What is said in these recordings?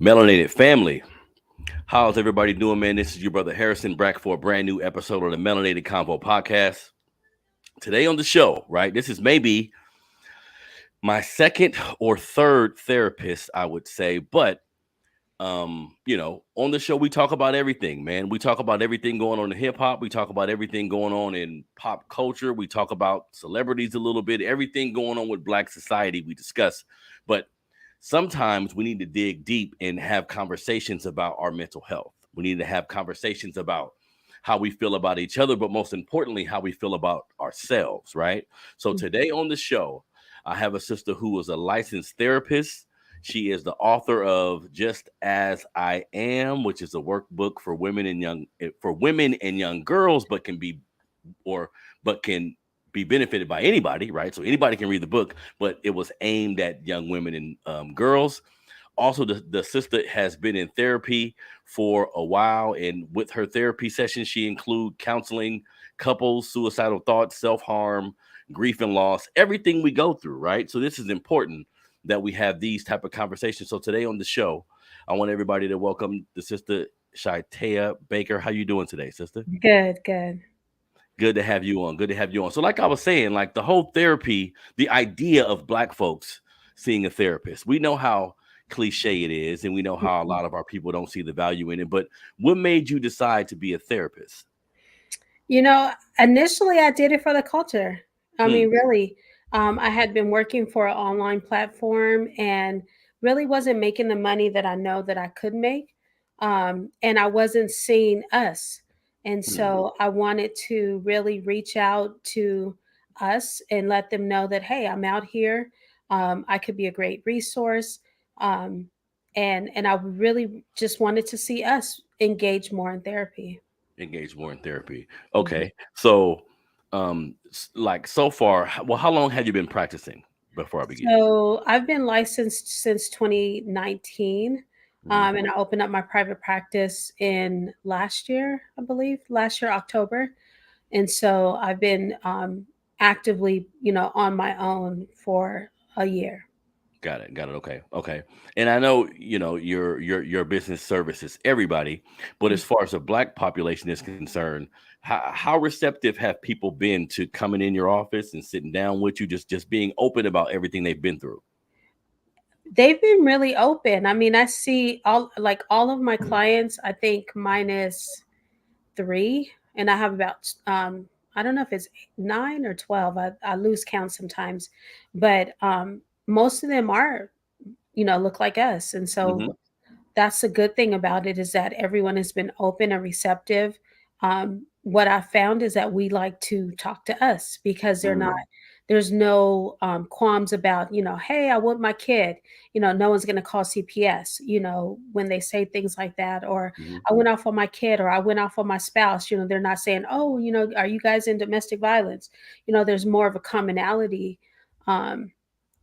Melanated family, how's everybody doing, man? This is your brother Harrison Brack for a brand new episode of the Melanated Convo podcast. Today on the show, right? This is maybe my second or third therapist, I would say, but on the show we talk about everything, man. We talk about everything going on in hip hop. We talk about everything going on in pop culture. We talk about celebrities a little bit, everything going on with Black society we discuss. But sometimes we need to dig deep and have conversations about our mental health. We need to have conversations about how we feel about each other, but most importantly, how we feel about ourselves, right? So today on the show, I have a sister who is a licensed therapist. She is the author of Just As I Am, which is a workbook for women and young girls, but can be benefited by anybody, right? So anybody can read the book, but it was aimed at young women and girls. Also, the sister has been in therapy for a while, and with her therapy sessions, she include counseling couples, suicidal thoughts, self-harm, grief and loss, everything we go through, right? So this is important that we have these type of conversations. So today on the show, I want everybody to welcome the sister Shatayia Baker. How you doing today, sister? Good. Good to have you on. Good to have you on. So, like I was saying, like the whole therapy, the idea of Black folks seeing a therapist, we know how cliche it is, and we know how a lot of our people don't see the value in it. But what made you decide to be a therapist? You know, initially I did it for the culture. I Hmm. mean, really, I had been working for an online platform and really wasn't making the money that I know that I could make. And I wasn't seeing us. And Hmm. so I wanted to really reach out to us and let them know that, hey, I'm out here. I could be a great resource. Um, and I really just wanted to see us engage more in therapy. Engage more in therapy. Okay. So, like so far, well, how long have you been practicing before I begin? So I've been licensed since 2019, Hmm. and I opened up my private practice in last year, I believe, last year October. And so I've been actively, on my own for a year. Got it. Got it. Okay. Okay. And I know, your business services everybody, but as far as the Black population is concerned, how receptive have people been to coming in your office and sitting down with you, just being open about everything they've been through? They've been really open. I mean, I see all of my clients, I think minus three, and I have about I don't know if it's nine or 12. I lose count sometimes, but most of them are, look like us. And so Hmm. that's a good thing about it, is that everyone has been open and receptive. What I found is that we like to talk to us because there's no qualms about, hey, I want my kid. No one's going to call CPS, when they say things like that, or Hmm. I went off on my kid, or I went off on my spouse. They're not saying, oh, are you guys in domestic violence? There's more of a commonality. Um,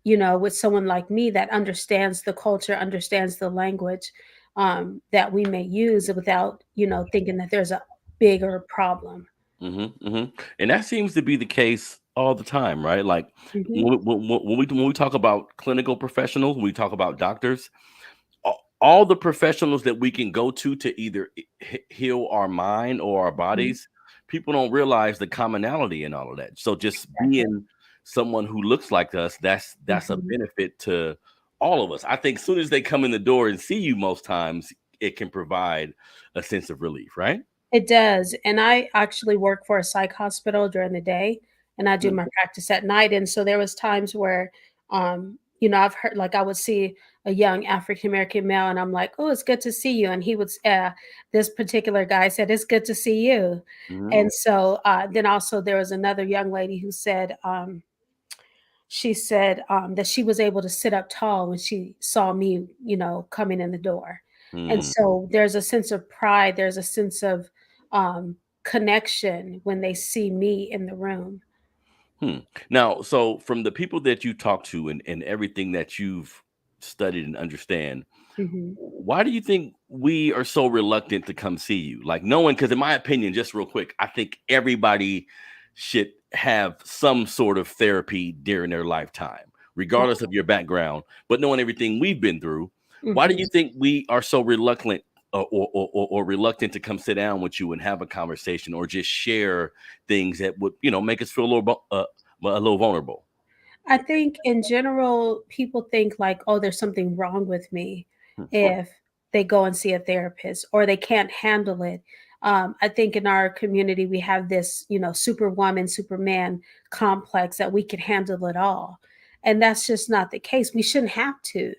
with someone like me that understands the culture, understands the language that we may use without, thinking that there's a bigger problem. Hmm. Hmm. And that seems to be the case all the time, right? Like Hmm. when we talk about clinical professionals, when we talk about doctors, all the professionals that we can go to either heal our mind or our bodies, people don't realize the commonality in all of that. So just Exactly. being someone who looks like us, that's a Hmm. benefit to all of us. I think as soon as they come in the door and see you, most times it can provide a sense of relief, right? It does. And I actually work for a psych hospital during the day, and I do Mm. my practice at night. And so there was times where, I've heard, like, I would see a young African American male, and I'm like, oh, it's good to see you. And this particular guy said, it's good to see you. Mhm. And so then also there was another young lady who said, she said that she was able to sit up tall when she saw me, coming in the door. And Mm. so there's a sense of pride, there's a sense of um, connection when they see me in the room. Hmm. Now, so from the people that you talk to and everything that you've studied and understand, Hmm. why do you think we are so reluctant to come see you? Like knowing, because in my opinion, just real quick, I think everybody should have some sort of therapy during their lifetime, regardless of your background. But knowing everything we've been through, Why do Mhm. you think we are so reluctant or reluctant to come sit down with you and have a conversation or just share things that would, make us feel a little vulnerable? I think in general, people think like, oh, there's something wrong with me Hmm. if they go and see a therapist or they can't handle it. I think in our community, we have this, superwoman, superman complex that we can handle it all. And that's just not the case. We shouldn't have to.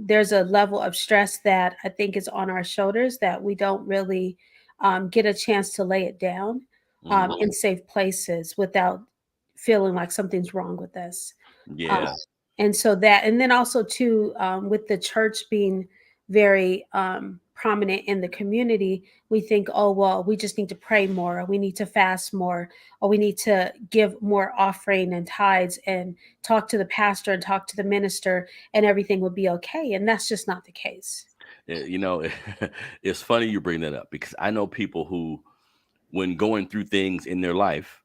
There's a level of stress that I think is on our shoulders that we don't really get a chance to lay it down Hmm. in safe places without feeling like something's wrong with us. Um, Yeah. and so that, and then also too, with the church being very prominent in the community, we think, oh, well, we just need to pray more, or we need to fast more, or we need to give more offering and tithes and talk to the pastor and talk to the minister, and everything will be okay. And that's just not the case. It's funny you bring that up because I know people who, when going through things in their life,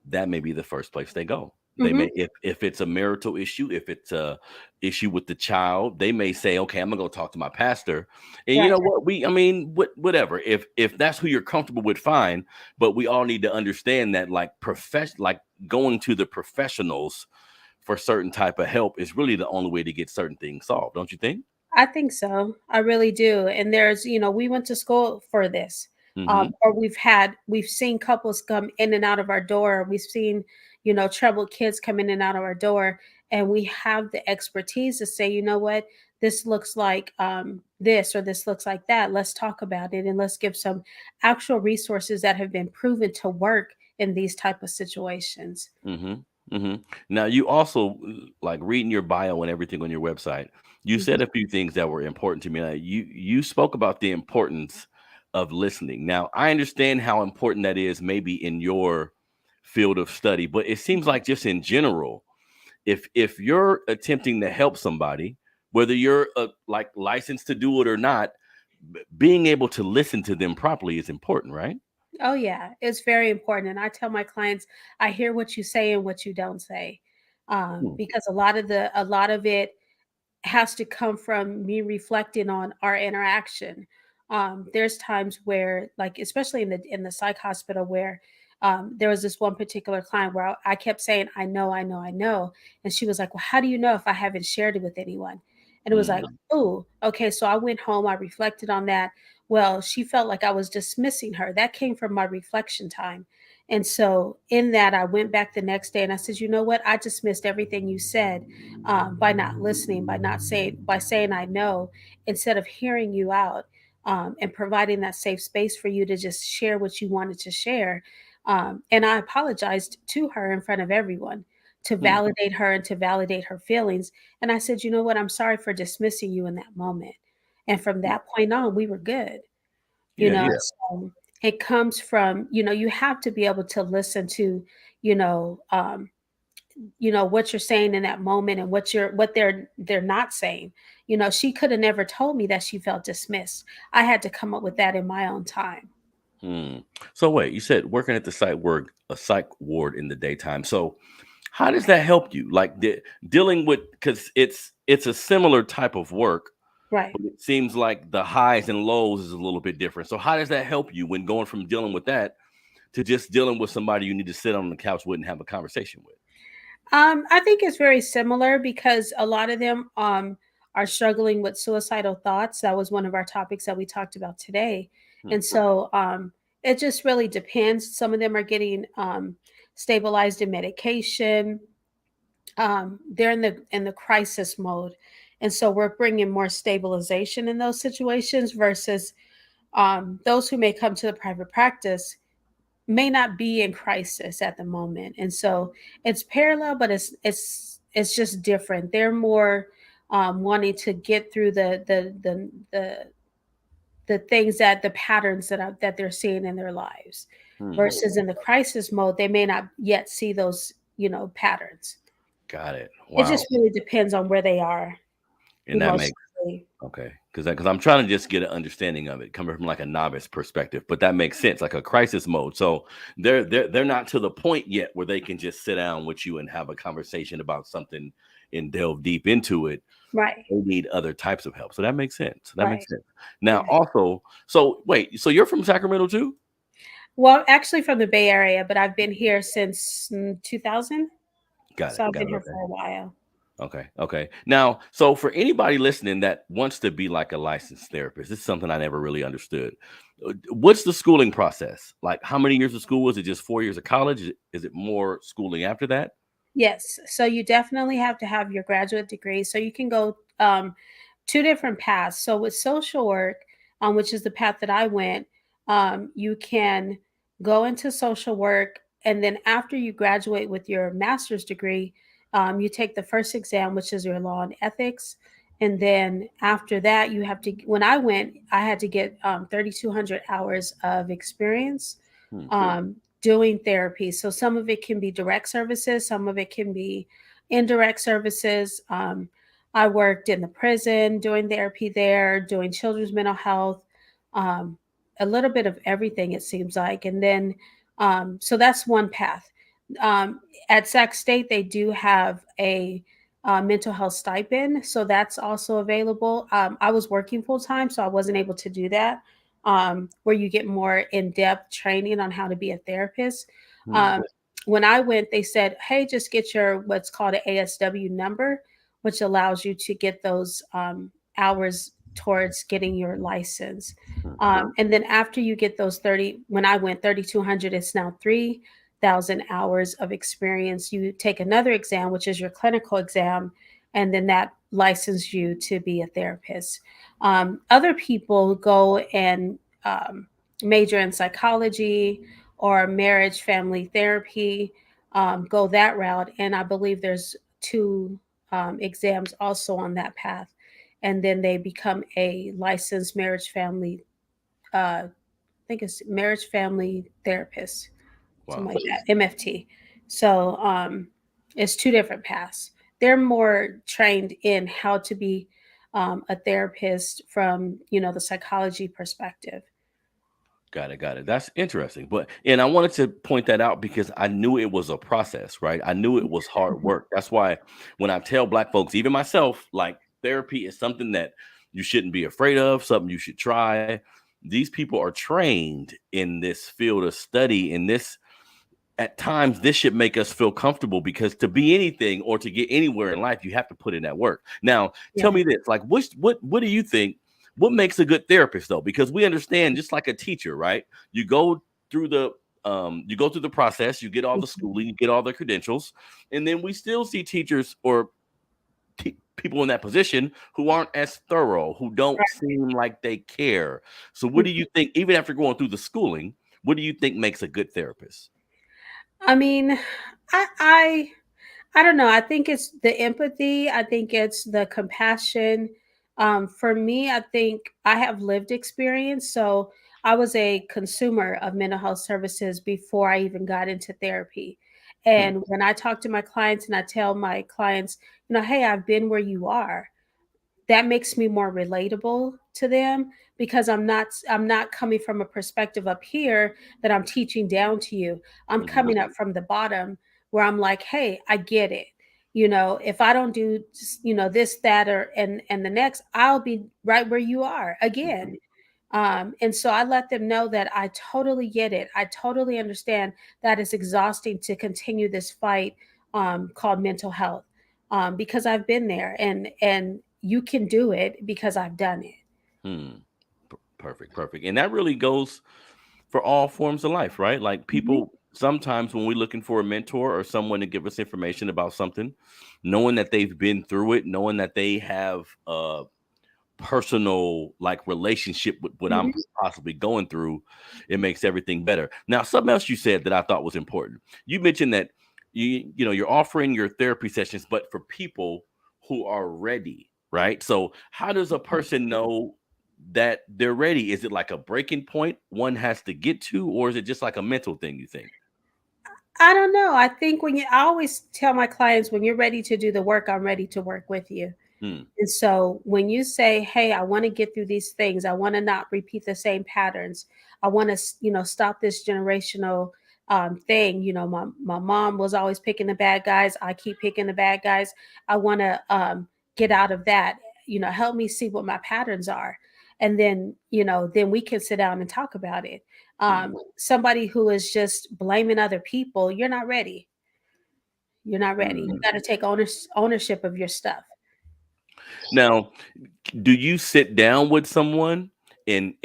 that may be the first place they go. They Hmm. may, if it's a marital issue, if it's a issue with the child, they may say, "Okay, I'm gonna go talk to my pastor." And you Right. know what? I mean, whatever. If that's who you're comfortable with, fine. But we all need to understand that, like going to the professionals for certain type of help is really the only way to get certain things solved. Don't you think? I think so. I really do. And there's, we went to school for this. Hmm. Or we've seen couples come in and out of our door. We've seen, troubled kids come in and out of our door. And we have the expertise to say, you know what, this looks like this, or this looks like that. Let's talk about it and let's give some actual resources that have been proven to work in these type of situations. Hmm. Hmm. Now, you also like reading your bio and everything on your website. You Mhm. said a few things that were important to me. You spoke about the importance of listening. Now, I understand how important that is, maybe in your field of study, but it seems like just in general, if you're attempting to help somebody, whether you're like licensed to do it or not, being able to listen to them properly is important, right? Oh yeah, it's very important. And I tell my clients, I hear what you say and what you don't say, Hmm. because a lot of it has to come from me reflecting on our interaction. There's times where, like, especially in the psych hospital, where there was this one particular client where I kept saying, "I know, I know, I know," and she was like, "Well, how do you know if I haven't shared it with anyone?" And it was like, Mhm. "Oh, okay." So I went home, I reflected on that. Well, she felt like I was dismissing her. That came from my reflection time. And so, in that, I went back the next day and I said, "You know what? I dismissed everything you said by not listening, by saying I know, instead of hearing you out and providing that safe space for you to just share what you wanted to share." And I apologized to her in front of everyone to Hmm. validate her and to validate her feelings. And I said, "You know what? I'm sorry for dismissing you in that moment." And from that point on, we were good. You Yeah, know, yeah. so it comes from, you have to be able to listen to, you know, um, what you're saying in that moment and what they're not saying. She could have never told me that she felt dismissed. I had to come up with that in my own time. Hmm. So wait, you said working at the psych ward in the daytime. So how does that help you? Like dealing with, because it's a similar type of work, Right. but it seems like the highs and lows is a little bit different. So how does that help you when going from dealing with that to just dealing with somebody you need to sit on the couch with and have a conversation with? I think it's very similar because a lot of them are struggling with suicidal thoughts. That was one of our topics that we talked about today. Hmm. And so it just really depends. Some of them are getting stabilized in medication. They're in the crisis mode, and so we're bringing more stabilization in those situations versus those who may come to the private practice may not be in crisis at the moment. And so it's parallel, but it's just different. They're more wanting to get through the things, that the patterns that they're seeing in their lives, Hmm. versus in the crisis mode they may not yet see those patterns. Got it. It Wow. just really depends on where they are And that makes emotionally. Okay, because I'm trying to just get an understanding of it coming from like a novice perspective, but that makes sense, like a crisis mode. So they're not to the point yet where they can just sit down with you and have a conversation about something and delve deep into it, Right. they need other types of help. So that makes sense. That Right. makes sense. Now, Yeah. also, so wait, so you're from Sacramento too? Well, actually from the Bay Area, but I've been here since 2000. Got So it. I've Got been it. here Okay. for a while. Okay. Okay. Now, so for anybody listening that wants to be like a licensed therapist, this is something I never really understood. What's the schooling process? Like, how many years of school? Is it just 4 years of college? Is it more schooling after that? Yes. So you definitely have to have your graduate degree. So you can go two different paths. So with social work, which is the path that I went, you can go into social work, and then after you graduate with your master's degree, you take the first exam, which is your law and ethics. And then after that, you have to. When I went, I had to get 3,200 hours of experience Hmm. doing therapy. So some of it can be direct services, some of it can be indirect services. I worked in the prison doing therapy there, doing children's mental health, um, a little bit of everything, it seems like. And then, so that's one path. Um, at Sac State, they do have a mental health stipend. So that's also available. I was working full time, so I wasn't able to do that, where you get more in depth training on how to be a therapist. Hmm. Um, when I went, they said, hey, just get your what's called an ASW number, which allows you to get those hours towards getting your license. Hmm. And then after you get those 30, when I went 3,200, it's now 3,000 hours of experience. You take another exam, which is your clinical exam, and then that licenses you to be a therapist. Other people go and major in psychology or marriage family therapy, go that route. And I believe there's two exams also on that path. And then they become a licensed marriage family, I think it's marriage family therapist, something Wow. like that, MFT. So it's two different paths. They're more trained in how to be a therapist from the psychology perspective. Got it. Got it. That's interesting. And I wanted to point that out because I knew it was a process, right? I knew it was hard Mhm. work. That's why when I tell black folks, even myself, like therapy is something that you shouldn't be afraid of, something you should try. These people are trained in this field of study, in this at times this should make us feel comfortable because to be anything or to get anywhere in life you have to put in that work. Now tell Yeah. me this, like what do you think, what makes a good therapist though, because we understand just like a teacher, right? You go through the process, you get all the Mhm. schooling, you get all the credentials, and then we still see teachers or people in that position who aren't as thorough, who don't seem like they care. So what do Right. you think, even after going through the schooling, what do you think makes a good therapist? I mean, I I I don't know. I think it's the empathy. I think it's the compassion. For me, I think I have lived experience. So I was a consumer of mental health services before I even got into therapy. Hmm. And when I talk to my clients and I tell my clients, hey, I've been where you are, that makes me more relatable to them because I'm not coming from a perspective up here that I'm teaching down to you. I'm Mhm. coming up from the bottom where I'm like, hey, I get it. If I don't do this, that, or and the next, I'll be right where you are Mhm. again. And so I let them know that I totally get it. I totally understand that it's exhausting to continue this fight called mental health, because I've been there, and you can do it because I've done it. Hmm. Perfect, perfect. And that really goes for all forms of life, right? Like Mhm. people sometimes when we're looking for a mentor or someone to give us information about something, knowing that they've been through it, knowing that they have a personal like relationship with what I'm Mhm. possibly going through, it makes everything better. Now, something else you said that I thought was important. You mentioned that you're offering your therapy sessions, but for people who are ready, right? So, how does a person know that they're ready? Is it like a breaking point one has to get to, or is it just like a mental thing, you think? I don't know. I think I always tell my clients, when you're ready to do the work, I'm ready to work with you. Hmm. And so when you say, "Hey, I want to get through these things. I want to not repeat the same patterns. I want to, stop this generational thing. You know, my mom was always picking the bad guys. I keep picking the bad guys. I want to get out of that. You know, help me see what my patterns are, and then then we can sit down and talk about it. Hmm. Somebody who is just blaming other people, you're not ready. You're not ready. You Hmm. got to take ownership of your stuff. Now, do you sit down with someone and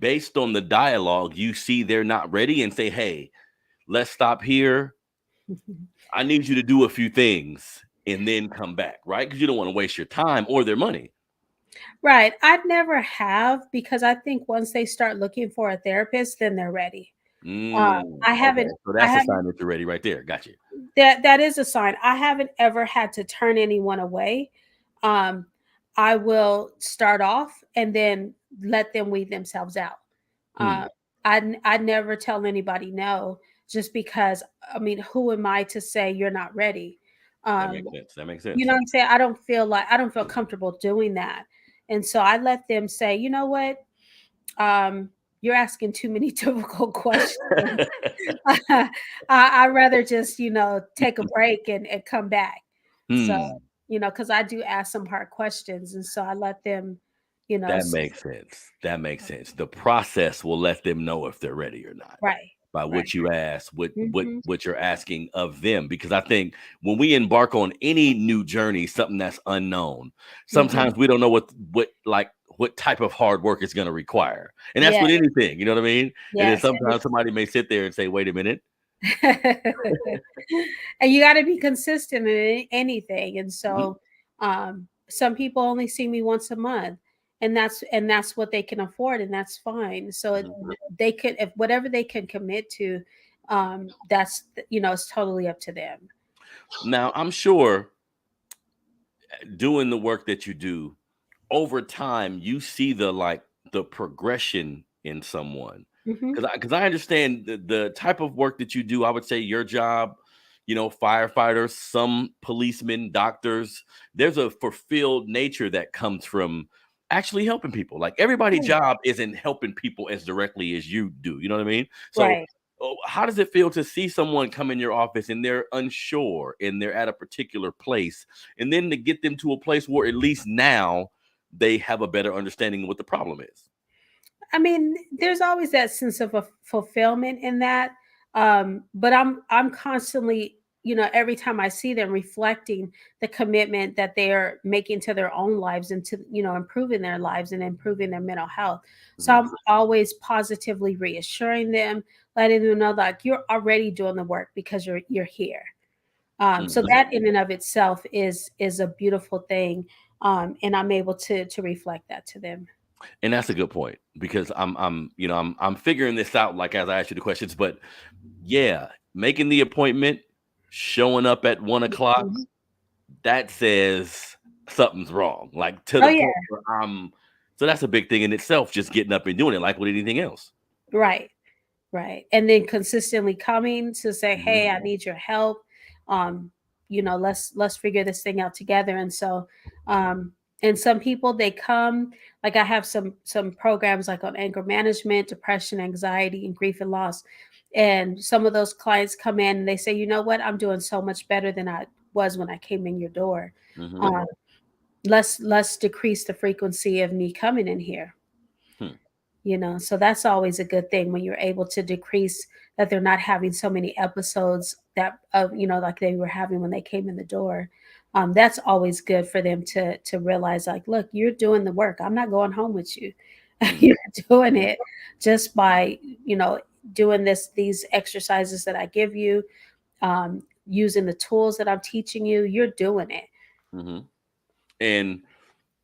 based on the dialogue, you see they're not ready and say, "Hey, let's stop here. I need you to do a few things and then come back," right? Because you don't want to waste your time or their money. Right. I'd never have, because I think once they start looking for a therapist, then they're ready. I Okay. haven't. So I that's a haven't. sign that you're ready right there. Gotcha. That is a sign. I haven't ever had to turn anyone away. Um, I will start off and then let them weed themselves out. Hmm. Uh, I never tell anybody no, just because. I mean, who am I to say you're not ready? That Um, makes sense. That makes you sense. know what I'm saying? I don't feel comfortable doing that, and so I let them say, you know what, you're asking too many difficult questions. I rather just, take a break and come back. So, Hmm. because I do ask some hard questions. And so I let them, you know, That s- makes sense. That makes sense. The process will let them know if they're ready or not right, by right. what you ask, what what Hmm. what you're asking of them. Because I think when we embark on any new journey, something that's unknown, Hmm. sometimes we don't know what type of hard work it's going to require, and that's Yeah, with anything. You know what I mean? And then yes. sometimes somebody may sit there and say, "Wait a minute." And you got to be consistent in anything. And Mhm, so, some people only see me once a month, and that's what they can afford, and that's fine. So mhm. they could, if whatever they can commit to, that's it's totally up to them. Now, I'm sure doing the work that you do over time, you see the progression in someone. Hmm. Because I understand the type of work that you do. I would say your job, firefighters, some policemen, doctors. There's a fulfilled nature that comes from actually helping people. Like everybody's job isn't helping people as directly as you do. You know what I mean? So Right. how does it feel to see someone come in your office and they're unsure and they're at a particular place, and then to get them to a place where at least now they have a better understanding of what the problem is? I mean, there's always that sense of a fulfillment in that. But I'm constantly, every time I see them, reflecting the commitment that they are making to their own lives and to, improving their lives and improving their mental health. So Mhm, I'm always positively reassuring them, letting them know that you're already doing the work because you're here. So mhm. that in and of itself is a beautiful thing. And I'm able to reflect that to them. And that's a good point because I'm figuring this out like as I ask you the questions, but yeah, making the appointment, showing up at 1 o'clock, Mhm. that says something's wrong. Like to Oh the yeah. point where so that's a big thing in itself, just getting up and doing it like with anything else. Right. Right. And then consistently coming to say, Mhm, "Hey, I need your help. Um, let's figure this thing out together." And so, um, and some people they come, like I have some programs like on anger management, depression, anxiety, and grief and loss. And some of those clients come in and they say, "You know what? I'm doing so much better than I was when I came in your door. mhm, Um, let's decrease the frequency of me coming in here." hmm, So that's always a good thing when you're able to decrease that they're not having so many episodes that of like they were having when they came in the door. That's always good for them to realize, like, look, you're doing the work. I'm not going home with you. hmm, You're doing hmm, it just by doing these exercises that I give you, using the tools that I'm teaching you. You're doing it. mhm. And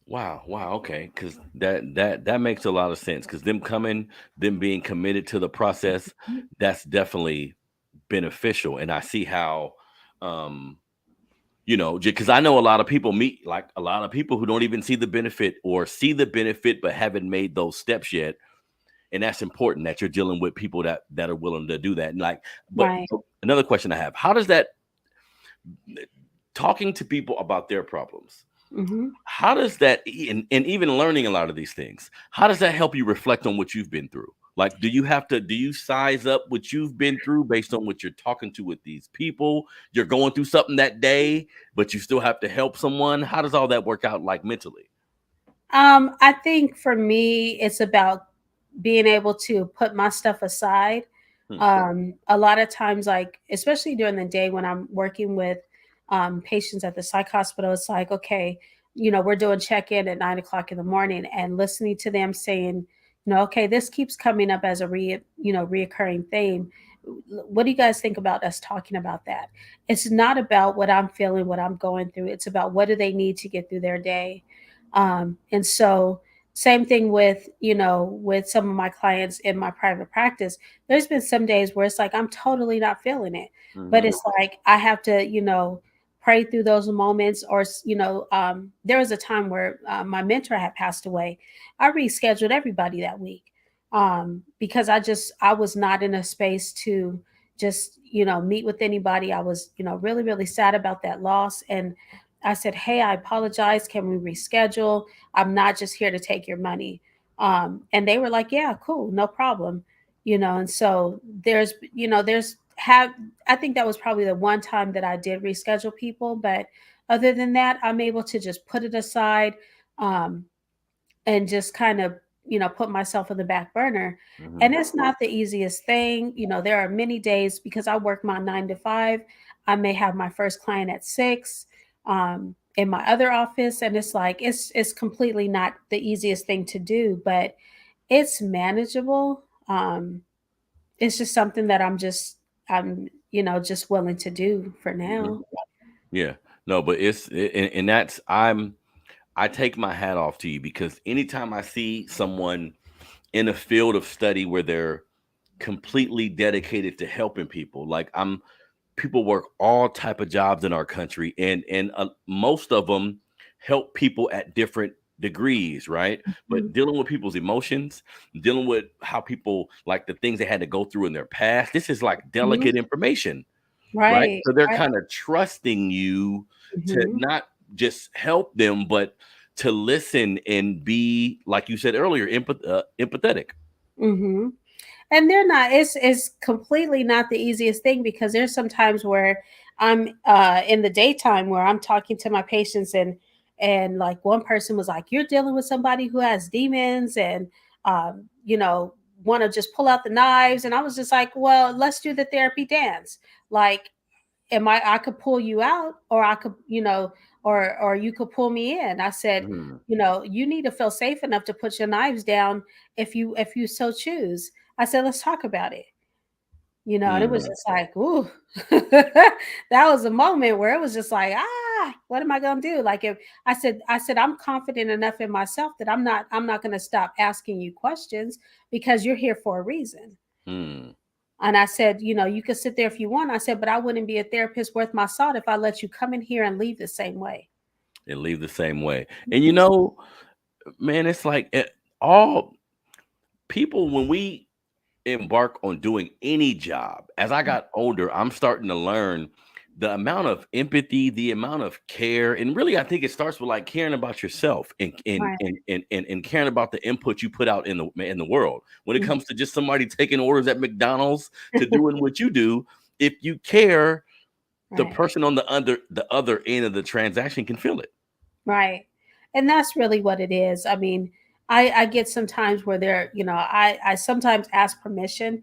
wow, wow, okay, because that makes a lot of sense. Because them being committed to the process, that's definitely beneficial. And I see how, um, because I know a lot of people meet like a lot of people who don't even see the benefit or see the benefit but haven't made those steps yet. And that's important that you're dealing with people that are willing to do that. And like, Right. but another question I have: how does that talking to people about their problems? Hmm. How does that, and even learning a lot of these things, how does that help you reflect on what you've been through? Like, do you size up what you've been through based on what you're talking to with these people? You're going through something that day, but you still have to help someone. How does all that work out, like, mentally? I think for me, it's about being able to put my stuff aside. Hmm. A lot of times, like especially during the day when I'm working with patients at the psych hospital, it's like, okay, we're doing check-in at 9 o'clock in the morning and listening to them saying, okay, this keeps coming up as a reoccurring theme. What do you guys think about us talking about that? It's not about what I'm feeling, what I'm going through. It's about what do they need to get through their day. And so same thing with with some of my clients in my private practice. There's been some days where it's like I'm totally not feeling it, but Hmm. it's like I have to pray through those moments. Or there was a time where my mentor had passed away. I rescheduled everybody that week because I was not in a space to just meet with anybody. I was really really sad about that loss. And I said, hey, I apologize, can we reschedule? I'm not just here to take your money. And they were like, yeah, cool, no problem. And so there's have I think that was probably the one time that I did reschedule people. But other than that, I'm able to just put it aside, um, and just kind of put myself in the back burner. Hmm. And it's not the easiest thing. There are many days because I work my 9 to 5. I may have my first client at 6 in my other office, and it's like it's completely not the easiest thing to do, but it's manageable. It's just something that I'm just willing to do for Hmm. now. Yeah. No, but and that's I take my hat off to you because anytime I see someone in a field of study where they're completely dedicated to helping people, like people work all type of jobs in our country, and most of them help people at different degrees, right? But Mhm. dealing with people's emotions, dealing with how people like the things they had to go through in their past, this is like Mhm. delicate information, right? Right, So they're right. kind of trusting you to Mhm. not just help them, but to listen and be, like you said earlier, empathetic. Mhm. And they're not it's completely not the easiest thing because there's some times where I'm in the daytime where I'm talking to my patients, and like one person was like, you're dealing with somebody who has demons, and you know want to just pull out the knives. And I was just like, well, let's do the therapy dance. Like, I could pull you out, or I could, or you could pull me in. I said, Mm, you need to feel safe enough to put your knives down if you so choose. I said, let's talk about it. And it was mm. just like, ooh, that was a moment where it was just like, what am I gonna do? Like, if I said, I'm confident enough in myself that I'm not gonna stop asking you questions because you're here for a reason. Mm. And I said, you could sit there if you want. I said, but I wouldn't be a therapist worth my salt if I let you come in here and leave the same way. And leave the same way. And Mhm. man, it's like all people, when we embark on doing any job, as I got older, I'm starting to learn the amount of empathy, the amount of care. And really, I think it starts with like caring about yourself and and Right. and and, and, and caring about the input you put out in the world. When it Mhm. comes to just somebody taking orders at McDonald's to doing what you do, if you care, the Right. person on the other end of the transaction can feel it. Right. And that's really what it is. I mean, I get some times where I sometimes ask permission,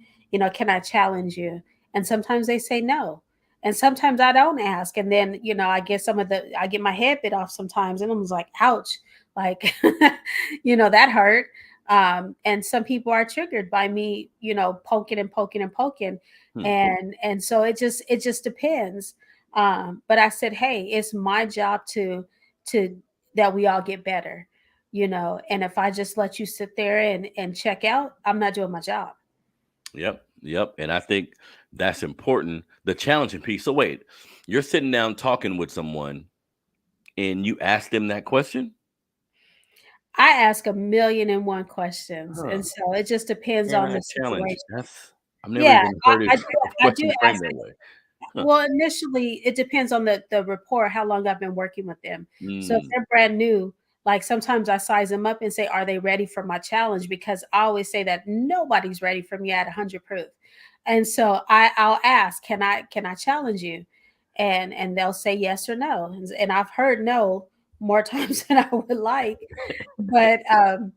can I challenge you? And sometimes they say no. And sometimes I don't ask. And then, I get my head bit off sometimes, and I'm like, ouch, like, that hurt. And some people are triggered by me, poking and poking and poking. Hmm. And so it just depends. But I said, hey, it's my job to that we all get better. And if I just let you sit there and check out, I'm not doing my job. Yep, yep. And I think that's important. The challenging piece. So wait, you're sitting down talking with someone and you ask them that question? I ask a million and one questions, Huh. and so it just depends Man, on I the challenge. situation. I've never Yeah, even heard it a I do question framed ask. that way. Huh. Well, initially, it depends on the rapport, how long I've been working with them. So if Mm, they're brand new, Like sometimes I size them up and say, are they ready for my challenge? Because I always say that nobody's ready for me at 100 proof. And so I'll ask, can I challenge you? And they'll say yes or no. And I've heard no more times than I would like. But and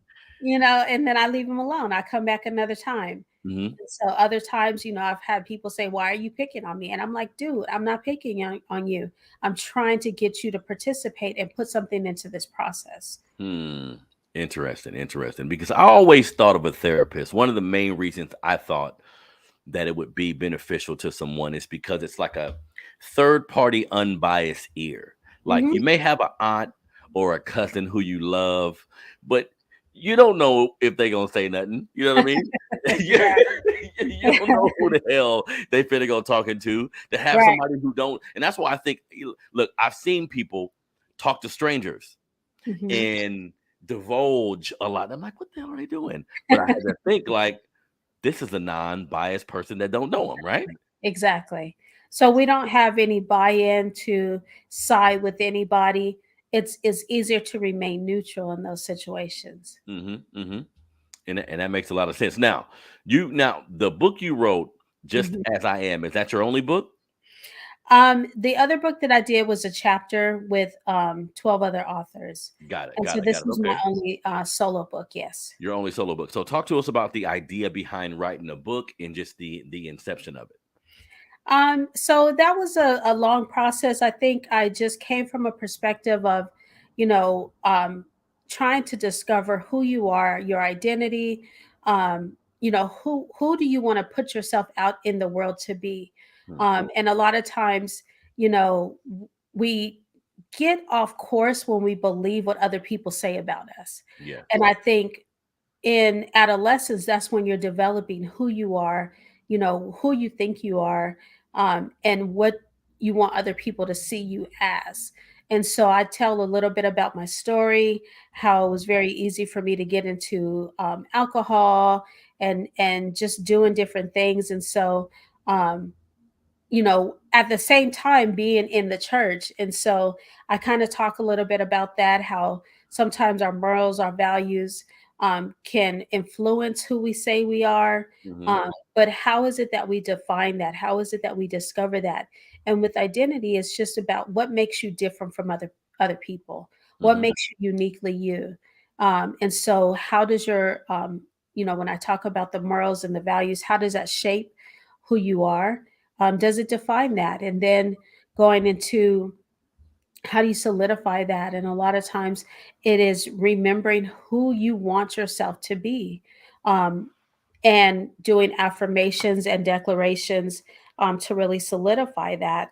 then I leave them alone. I come back another time. Hmm. And so other times, I've had people say, "Why are you picking on me?" And I'm like, "Dude, I'm not picking on you. I'm trying to get you to participate and put something into this process." Hmm. Interesting, interesting. Because I always thought of a therapist. One of the main reasons I thought that it would be beneficial to someone is because it's like a third party unbiased ear. Like Hmm. you may have an aunt or a cousin who you love, but you don't know if they're gonna say nothing. You know what I mean? you Yeah. you don't know who the hell they finna go talking to have Right. somebody who don't. And that's why I think look, I've seen people talk to strangers Hmm. and divulge a lot. I'm like, what the hell are they doing? But I had to think like this is a non-biased person that don't know him, right? Exactly. So we don't have any buy-in to side with anybody. It's easier to remain neutral in those situations. Mhm, mhm, and that makes a lot of sense. Now the book you wrote, Just Mhm. As I Am, is that your only book? The other book that I did was a chapter with 12 other authors. Got it, And so got it, this got it. was my Okay. only solo book, yes. Your only solo book. So talk to us about the idea behind writing a book and just the inception of it. So that was a long process. I think I just came from a perspective of, you know, um, trying to discover who you are, your identity. Who do you want to put yourself out in the world to be? Hmm. And a lot of times, we get off course when we believe what other people say about us. Yeah. And I think in adolescence, that's when you're developing who you are, who you think you are, and what you want other people to see you as. And so I tell a little bit about my story, how it was very easy for me to get into alcohol and just doing different things. And so, at the same time being in the church. And so I kind of talk a little bit about that, how sometimes our morals, our values can influence who we say we are. Hmm. But how is it that we define that? How is it that we discover that? And with identity, it's just about what makes you different from other people, what Hmm. makes you uniquely you. And so how does when I talk about the morals and the values, how does that shape who you are? Does it define that? And then going into how do you solidify that? And a lot of times it is remembering who you want yourself to be, um, and doing affirmations and declarations to really solidify that.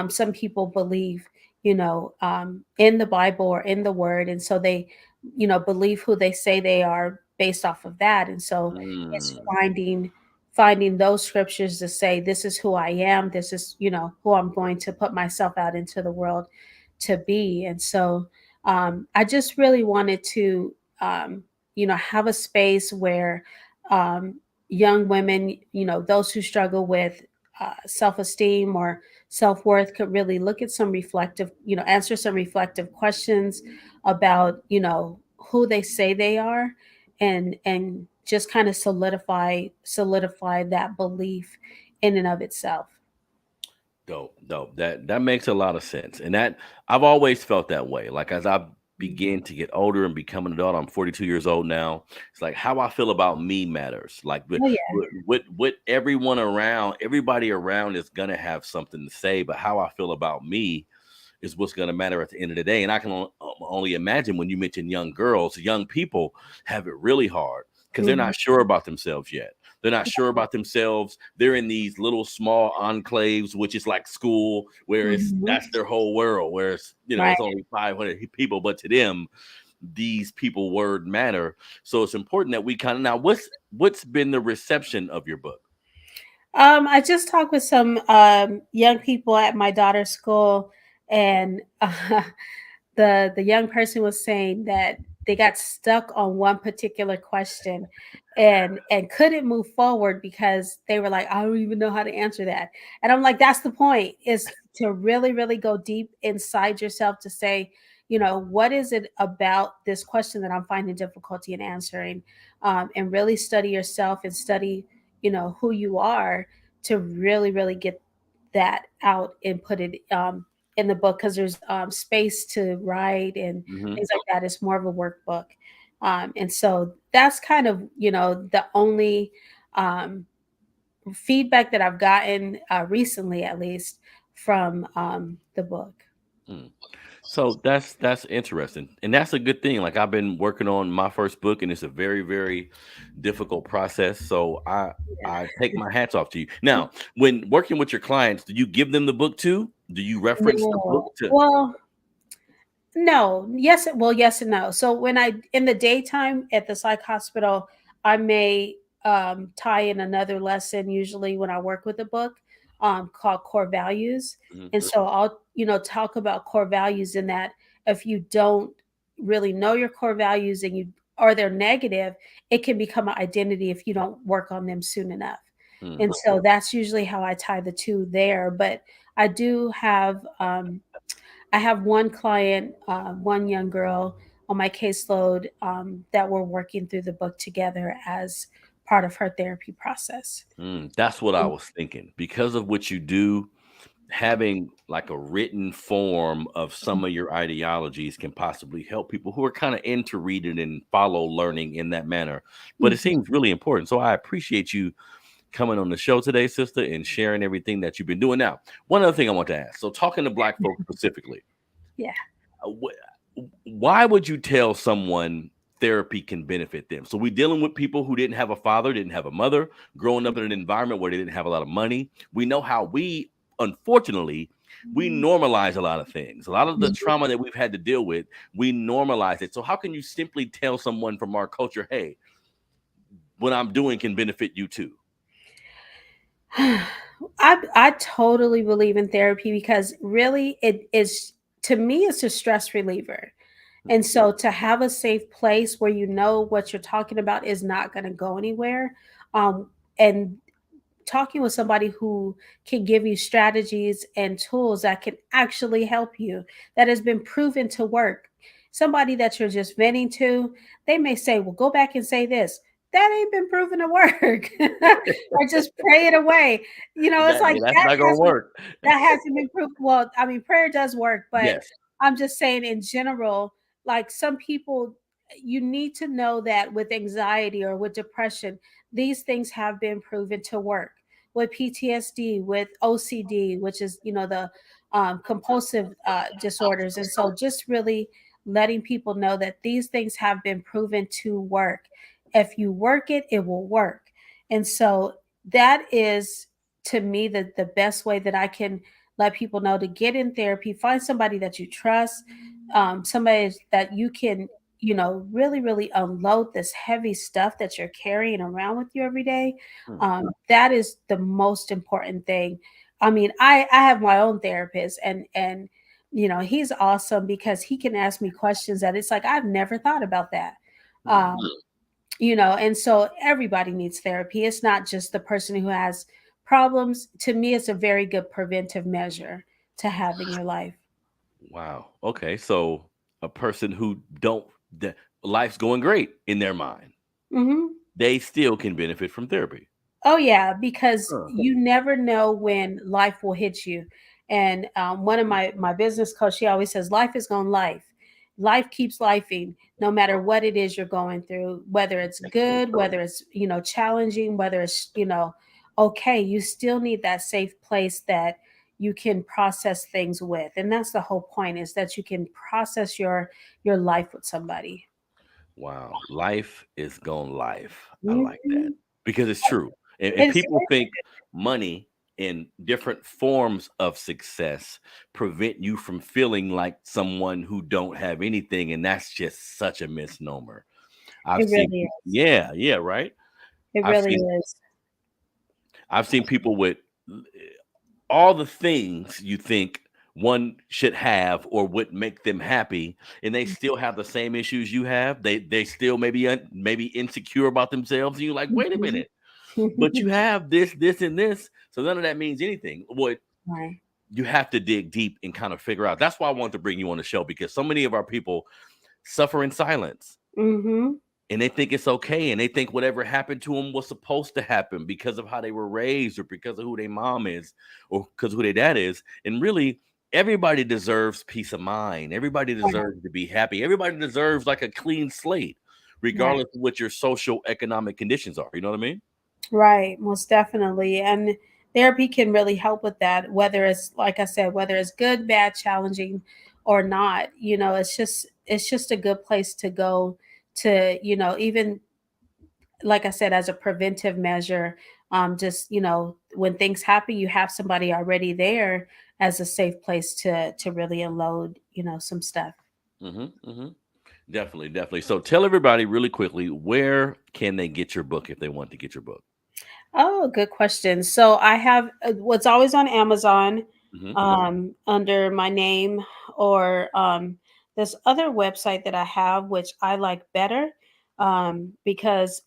Some people believe, in the Bible or in the Word, and so they, believe who they say they are based off of that. And so it's Mm. finding those scriptures to say, this is who I am. This is, who I'm going to put myself out into the world to be. And so I just really wanted to, have a space where um, young women, those who struggle with self esteem or self worth could really look at some reflective, answer some reflective questions about, who they say they are, and just kind of solidify that belief in and of itself. Dope, dope. That makes a lot of sense. And that I've always felt that way. Like as I Mhm. begin to get older and become an adult, I'm 42 years old now. It's like how I feel about me matters. Like Oh yeah. what everyone around, everybody around is gonna have something to say, but how I feel about me is what's going to matter at the end of the day. And I can only imagine when you mention young girls, young people have it really hard because they're Mhm. not sure about themselves yet. They're not sure about themselves. They're in these little small enclaves, which is like school, where it's Mhm. that's their whole world. Where Right. it's only 500 people, but to them, these people word matter. So it's important that we kind of now. What's been the reception of your book? I just talked with some young people at my daughter's school, and the young person was saying that they got stuck on one particular question, and couldn't move forward because they were like, I don't even know how to answer that. And I'm like, that's the point, is to really, really go deep inside yourself to say, what is it about this question that I'm finding difficulty in answering? And really study yourself and study, who you are to really, really get that out and put it in the book, because there's space to write and Hmm. things like that. It's more of a workbook. And so that's kind of, the only um, feedback that I've gotten recently, at least from the book. Mm. So that's interesting, and that's a good thing. Like I've been working on my first book, and it's a very very difficult process. So I take my hats off to you. Now, when working with your clients, do you give them the book too? Do you reference the book No. to? Well, no. Yes. Well, yes and no. So when I in the daytime at the psych hospital, I may tie in another lesson. Usually, when I work with a book, called Core Values, Mhm. and so I'll talk about core values. In that, if you don't really know your core values and you or they're negative, it can become an identity if you don't work on them soon enough. Mm. And so that's usually how I tie the two there. But I do have I have one client, one young girl on my caseload, that we're working through the book together as part of her therapy process. That's what I Mm. was thinking. Because of what you do, having like a written form of some of your ideologies can possibly help people who are kind of into reading and follow learning in that manner. But it Mhm. seems really important. So I appreciate you coming on the show today, sister, and sharing everything that you've been doing. Now, one other thing I want to ask. So, talking to Black folks specifically, Yeah. why would you tell someone therapy can benefit them? So, we're dealing with people who didn't have a father, didn't have a mother, growing up in an environment where they didn't have a lot of money. We know how unfortunately, we normalize a lot of things. A lot of the Mhm. trauma that we've had to deal with, we normalize it. So, how can you simply tell someone from our culture, hey, what I'm doing can benefit you too? I totally believe in therapy because really it is, to me, it's a stress reliever. And so to have a safe place where you know what you're talking about is not going to go anywhere, and talking with somebody who can give you strategies and tools that can actually help you, that has been proven to work. Somebody that you're just venting to, they may say, well, go back and say this. That ain't been proven to work. Or just pray it away. It's like That's not gonna work. that hasn't been proved. Well, I mean, prayer does work, but Yes. I'm just saying in general, like some people, you need to know that with anxiety or with depression, these things have been proven to work. With PTSD, with OCD, which is, the compulsive disorders. And so just really letting people know that these things have been proven to work. If you work it, it will work. And so that is, to me, the best way that I can let people know to get in therapy. Find somebody that you trust, somebody that you can, really, really unload this heavy stuff that you're carrying around with you every day. Hmm. That is the most important thing. I mean, I have my own therapist, and he's awesome because he can ask me questions that it's like I've never thought about that. Hmm. Um, and so everybody needs therapy. It's not just the person who has problems. To me, it's a very good preventive measure to have in your life. Wow. Okay. So a person who don't the life's going great in their mind, Hmm. they still can benefit from therapy. Oh yeah, because Huh. you never know when life will hit you. And one of my business coach, she always says, "Life is going life. Life keeps lifing, no matter what it is you're going through. Whether it's good, whether it's challenging, whether it's okay. You still need that safe place that you can process things with, and that's the whole point: is that you can process your life with somebody." Wow. Life is going life. I like that Mhm. because it's true. And It's people think money and different forms of success prevent you from feeling like someone who don't have anything. And that's just such a misnomer. I've it seen, really is. yeah, yeah, right. It I've really seen, is. I've seen people with all the things you think one should have or would make them happy, and they still have the same issues you have. They still maybe insecure about themselves, and you're like, wait a Mhm. minute, but you have this, this, and this, so none of that means anything. What Right. you have to dig deep and kind of figure out. That's why I want to bring you on the show, because so many of our people suffer in silence, Mhm. and they think it's okay, and they think whatever happened to them was supposed to happen because of how they were raised, or because of who their mom is, or because of who their dad is. And really, everybody deserves peace of mind. Everybody Right. deserves to be happy. Everybody deserves like a clean slate, Right. regardless of what your social economic conditions are. You know what I mean? Right, most definitely. And therapy can really help with that, whether it's like I said, whether it's good, bad, challenging or not. It's just a good place to go to, even like I said, as a preventive measure. Just, when things happen, you have somebody already there as a safe place to really unload, some stuff. Mm-hmm. Definitely, definitely. So tell everybody really quickly, where can they get your book if they want to get your book? Oh, good question. So I have what's always on Amazon Hmm. under my name, or this other website that I have, which I like better because,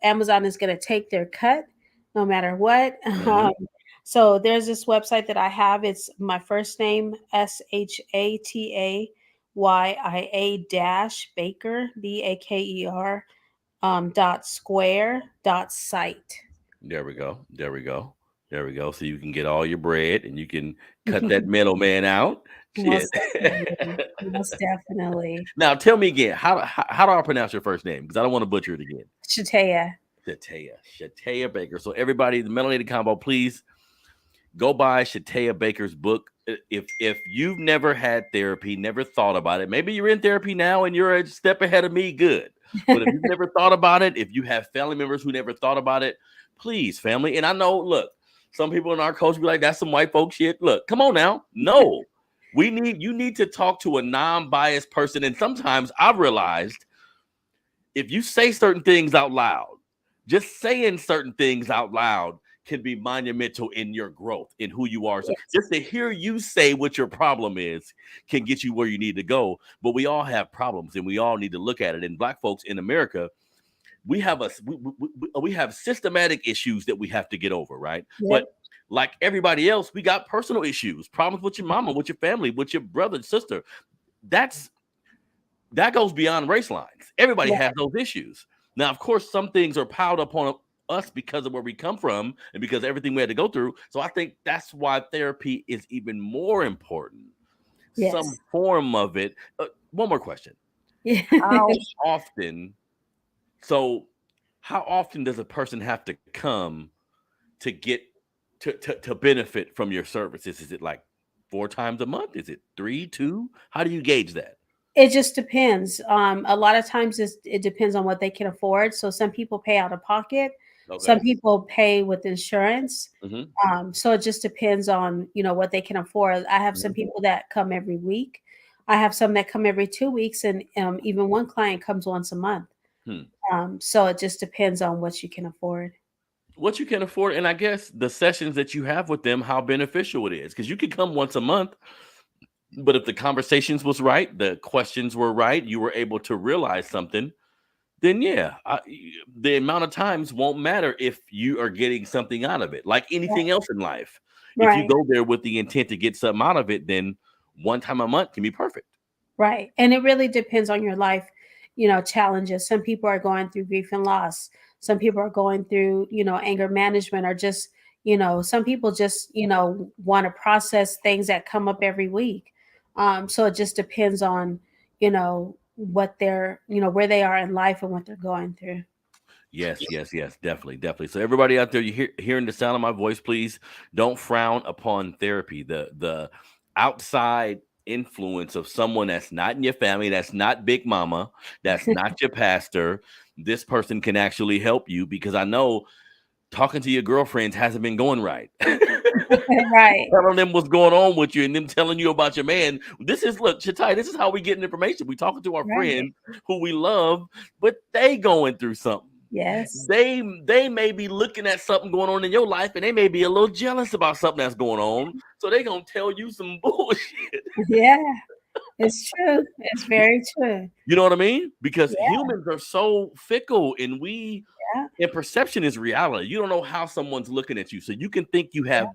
Amazon is going to take their cut no matter what. Hmm. So there's this website that I have. It's my first name, Shatayia dash Baker, Baker, dot square dot site. There we go. There we go. There we go. So you can get all your bread and you can cut that middleman out. Shit. Most definitely. Most definitely. Now tell me again, how do I pronounce your first name? Because I don't want to butcher it again. Shataya. Shataya. Shataya Baker. So everybody, the Melanated Combo, please go buy Shataya Baker's book. If you've never had therapy, never thought about it, maybe you're in therapy now and you're a step ahead of me, good. But if you've never thought about it, if you have family members who never thought about it, please, family. And I know, look, some people in our culture be like, that's some white folk shit. Look, come on now. No. You need to talk to a non-biased person. And sometimes I've realized if you say certain things out loud, just saying certain things out loud can be monumental in your growth, in who you are. So Yes. just to hear you say what your problem is can get you where you need to go. But we all have problems, and we all need to look at it. And Black folks in America, we have systematic issues that we have to get over, right? But Yep. like everybody else, we got personal issues, problems with your mama, with your family, with your brother and sister. That's that goes beyond race lines. Everybody Right. has those issues. Now, of course, some things are piled up on us because of where we come from and because of everything we had to go through. So I think that's why therapy is even more important. Some Yes. form of it. One more question. How Yes. often? So, how often does a person have to come to get to benefit from your services? Is it like 4 times a month? Is it three, two? How do you gauge that? It just depends. A lot of times it depends on what they can afford. So some people pay out of pocket, some Okay. people pay with insurance. Hmm. So it just depends on, what they can afford. I have some people that come every week. I have some that come every 2 weeks, and even one client comes once a month. Hmm. So it just depends on what you can afford. What you can afford, and I guess the sessions that you have with them, how beneficial it is, because you could come once a month, but if the conversations was right, the questions were right, you were able to realize something, then yeah, the amount of times won't matter if you are getting something out of it. Like Right. anything else in life, if you Right. go there with the intent to get something out of it, then one time a month can be perfect. Right. And it really depends on your life, challenges. Some people are going through grief and loss. Some people are going through, anger management, or just, some people just, want to process things that come up every week. So it just depends on, what they're, where they are in life and what they're going through. Yes, yes, yes, definitely, definitely. So everybody out there, hearing the sound of my voice, please don't frown upon therapy. The outside influence of someone that's not in your family, that's not Big Mama, that's not your pastor. This person can actually help you, because I know talking to your girlfriends hasn't been going right. Right. Telling them what's going on with you and them telling you about your man. This is look, Chatai, this is how we get information. We talking to our Right. friends who we love, but they going through something. Yes. They may be looking at something going on in your life, and they may be a little jealous about something that's going on. So they gonna tell you some bullshit. Yeah. It's true. It's very true. You know what I mean? Because Yeah. humans are so fickle, and Yeah. and perception is reality. You don't know how someone's looking at you, so you can think you Yeah. have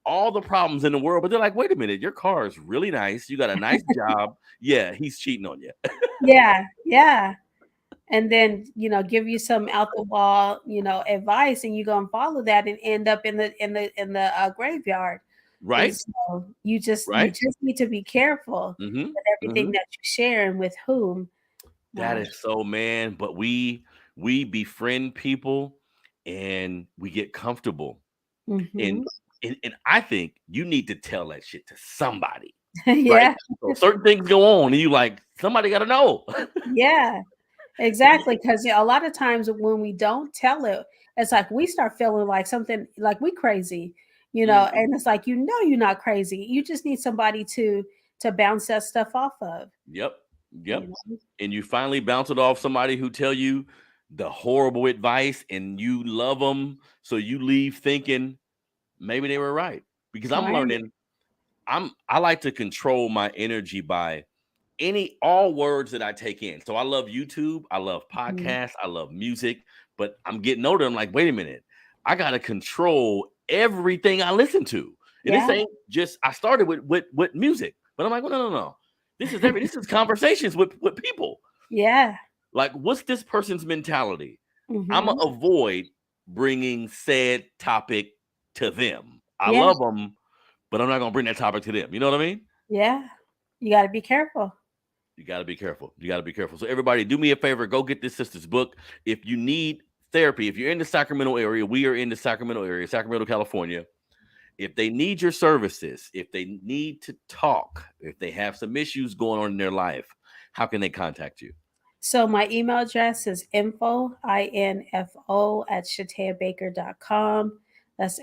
all the problems in the world, but they're like, wait a minute, your car is really nice. You got a nice job. Yeah, he's cheating on you. Yeah, yeah. And then, give you some out the wall, advice, and you go and follow that and end up in the graveyard. And Right? so you Right? just need to be careful Mm-hmm. with everything Mm-hmm. that you share and with whom. That Uh, is so, man. But we befriend people and we get comfortable. And mhm. and I think you need to tell that shit to somebody, right? Yeah, So certain things go on, and you like somebody got to know. yeah. Exactly, because a lot of times when we don't tell it, it's like we start feeling like something like we crazy, Mhm. and it's like you're not crazy. You just need somebody to bounce that stuff off of, Yep, you yep. know. And you finally bounce it off somebody who tell you the horrible advice, and you love them, so you leave thinking maybe they were right. Because I'm Right. learning, I like to control my energy by all words that I take in. So I love YouTube, I love Mhm. podcasts, I love music, but I'm getting older. I'm like, wait a minute, I gotta control everything I listen to. And this Yeah. ain't just I started with music, but I'm like, well, no. This is conversations with people. Yeah. Like, what's this person's mentality? I'm gonna Mhm. avoid bringing said topic to them. I Yeah. love them, but I'm not gonna bring that topic to them. You know what I mean? Yeah. You got to be careful. You got to be careful. You got to be careful. So everybody, do me a favor. Go get this sister's book. If you need therapy, if you're in the Sacramento area, we are in the Sacramento area, Sacramento, California. If they need your services, if they need to talk, if they have some issues going on in their life, how can they contact you? So my email address is info at shatayabaker.com. That's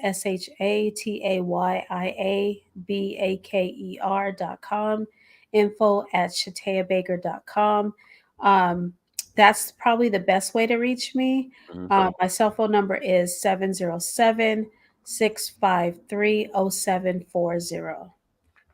SHATAYIABAKER.com. Info at shatayabaker.com. Um, that's probably the best way to reach me. Mhm. My cell phone number is 707-653-0740.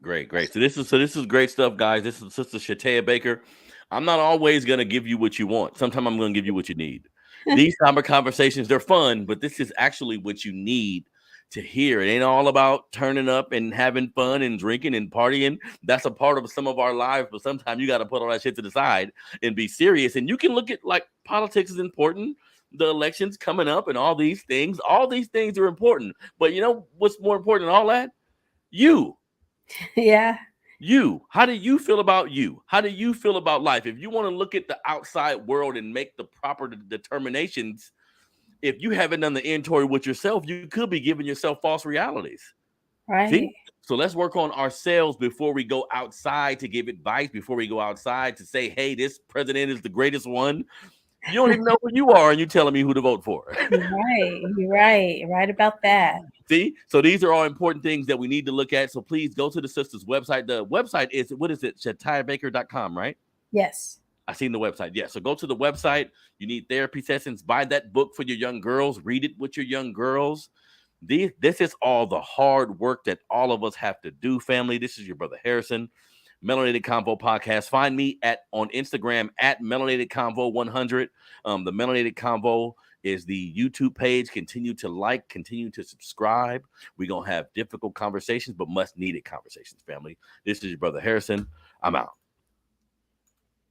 Great, great. So this is great stuff, guys. This is Sister Shatayia Baker. I'm not always gonna give you what you want. Sometimes I'm gonna give you what you need. These type of conversations, they're fun, but this is actually what you need to hear. It ain't all about turning up and having fun and drinking and partying. That's a part of some of our lives, but sometimes you got to put all that shit to the side and be serious. And you can look at like politics is important, the elections coming up, and all these things. All these things are important. But you know what's more important than all that? You. Yeah, How do you feel about you? How do you feel about life? If you want to look at the outside world and make the proper determinations, if you haven't done the inventory with yourself, you could be giving yourself false realities. See? right. So let's work on ourselves before we go outside to give advice, before we go outside to say, hey, this president is the greatest one. You don't even know who you are, and you're telling me who to vote for. You're right. You're right. Right about that. See, so these are all important things that we need to look at. So please go to the sister's website. The website is, what is it? Shatayabaker.com, right? Yes. I seen the website. Yeah. So go to the website. You need therapy sessions. Buy that book for your young girls. Read it with your young girls. This is all the hard work that all of us have to do, family. This is your brother Harrison, Melanated Convo Podcast. Find me on Instagram at Melanated Convo 100. The Melanated Convo is the YouTube page. Continue to like, continue to subscribe. We're gonna have difficult conversations, but much needed conversations, family. This is your brother Harrison. I'm out.